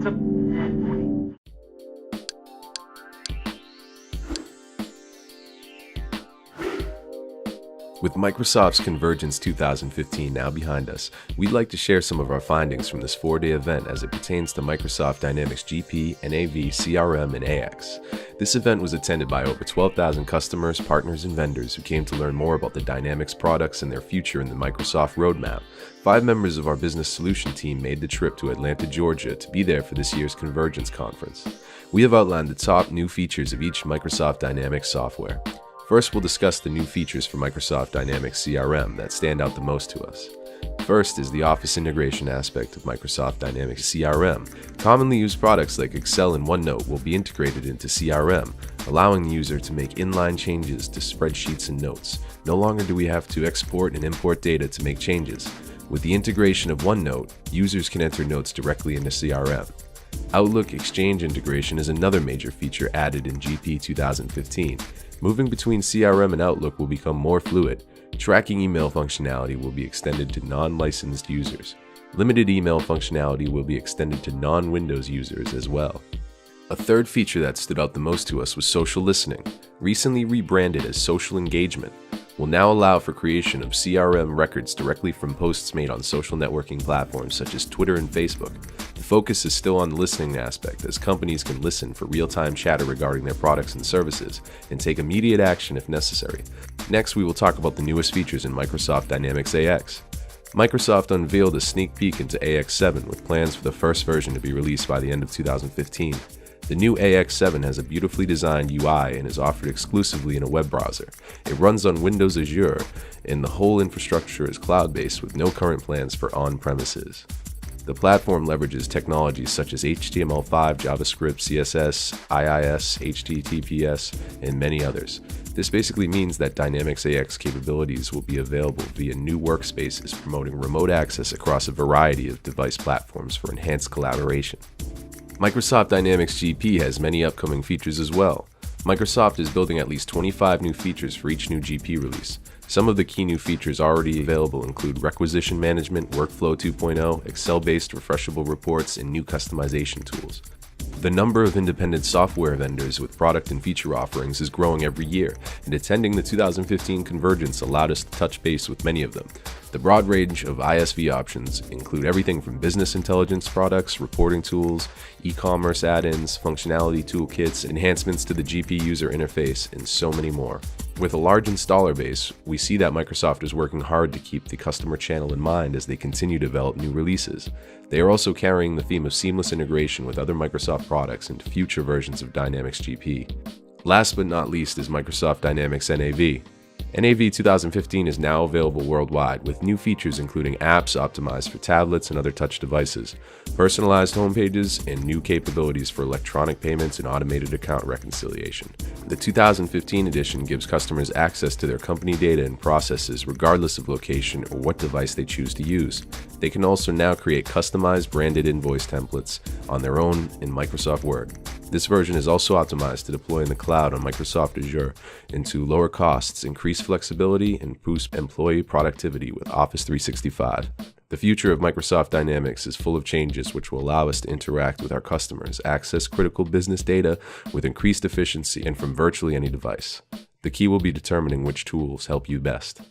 With Microsoft's Convergence 2015 now behind us, we'd like to share some of our findings from this 4-day event as it pertains to Microsoft Dynamics GP, NAV, CRM, and AX. This event was attended by over 12,000 customers, partners, and vendors who came to learn more about the Dynamics products and their future in the Microsoft roadmap. 5 members of our business solution team made the trip to Atlanta, Georgia to be there for this year's Convergence conference. We have outlined the top new features of each Microsoft Dynamics software. First, we'll discuss the new features for Microsoft Dynamics CRM that stand out the most to us. First is the Office integration aspect of Microsoft Dynamics CRM. Commonly used products like Excel and OneNote will be integrated into CRM, allowing the user to make inline changes to spreadsheets and notes. No longer do we have to export and import data to make changes. With the integration of OneNote, users can enter notes directly into CRM. Outlook Exchange integration is another major feature added in GP 2015. Moving between CRM and Outlook will become more fluid. Tracking email functionality will be extended to non-licensed users. Limited email functionality will be extended to non-Windows users as well. A third feature that stood out the most to us was social listening. Recently rebranded as social engagement, will now allow for creation of CRM records directly from posts made on social networking platforms such as Twitter and Facebook. The focus is still on the listening aspect, as companies can listen for real-time chatter regarding their products and services and take immediate action if necessary. Next, we will talk about the newest features in Microsoft Dynamics AX. Microsoft unveiled a sneak peek into AX7 with plans for the first version to be released by the end of 2015. The new AX7 has a beautifully designed UI and is offered exclusively in a web browser. It runs on Windows Azure, and the whole infrastructure is cloud-based with no current plans for on-premises. The platform leverages technologies such as HTML5, JavaScript, CSS, IIS, HTTPS, and many others. This basically means that Dynamics AX capabilities will be available via new workspaces promoting remote access across a variety of device platforms for enhanced collaboration. Microsoft Dynamics GP has many upcoming features as well. Microsoft is building at least 25 new features for each new GP release. Some of the key new features already available include requisition management, Workflow 2.0, Excel-based refreshable reports, and new customization tools. The number of independent software vendors with product and feature offerings is growing every year, and attending the 2015 Convergence allowed us to touch base with many of them. The broad range of ISV options include everything from business intelligence products, reporting tools, e-commerce add-ins, functionality toolkits, enhancements to the GP user interface, and so many more. With a large installer base, we see that Microsoft is working hard to keep the customer channel in mind as they continue to develop new releases. They are also carrying the theme of seamless integration with other Microsoft products into future versions of Dynamics GP. Last but not least is Microsoft Dynamics NAV. NAV 2015 is now available worldwide, with new features including apps optimized for tablets and other touch devices, personalized homepages, and new capabilities for electronic payments and automated account reconciliation. The 2015 edition gives customers access to their company data and processes regardless of location or what device they choose to use. They can also now create customized branded invoice templates on their own in Microsoft Word. This version is also optimized to deploy in the cloud on Microsoft Azure and to lower costs, increase flexibility, and boost employee productivity with Office 365. The future of Microsoft Dynamics is full of changes which will allow us to interact with our customers, access critical business data with increased efficiency and from virtually any device. The key will be determining which tools help you best.